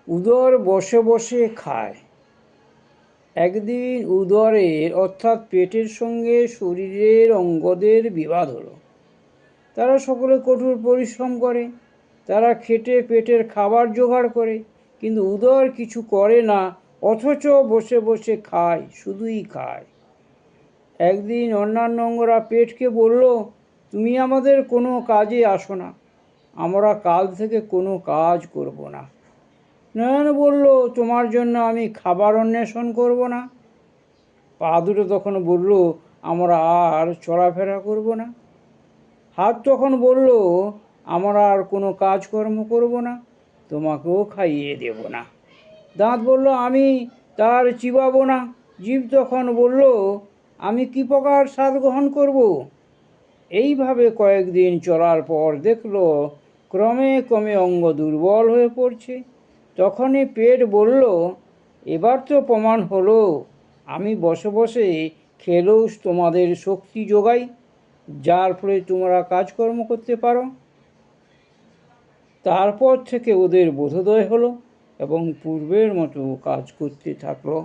উদর বসে বসে খায়। একদিন উদরের অর্থাৎ পেটের সঙ্গে শরীরের অঙ্গদের বিবাদ হলো। তারা সকলে কঠোর পরিশ্রম করে, তারা খেটে পেটের খাবার জোগাড় করে, কিন্তু উদর কিছু করে না, অথচ বসে বসে খায়, শুধুই খায়। একদিন অন্যান্য অঙ্গরা পেটকে বলল, তুমি আমাদের কোনো কাজে আসো না, আমরা কাল থেকে কোনো কাজ করব না। নয়ন বলল, তোমার জন্য আমি খাবার অন্বেষণ করব না। পা দুটো তখন বলল, আমরা আর চলাফেরা করব না। হাত তখন বলল, আমরা আর কোনো কাজকর্ম করব না, তোমাকেও খাইয়ে দেব না। দাঁত বলল, আমি তার চিবাবো না। জীব তখন বলল, আমি কি প্রকার স্বাদ গ্রহণ করব। এইভাবে কয়েকদিন চলার পর দেখল ক্রমে ক্রমে অঙ্গ দুর্বল হয়ে পড়ছে। তখনই পেট বলল, এবার তো প্রমাণ হলো আমি বসে বসে খেলেও তোমাদের শক্তি যোগাই, যার ফলে তোমরা কাজকর্ম করতে পারো। তারপর থেকে ওদের বোধোদয় হলো এবং পূর্বের মতো কাজ করতে থাকলো।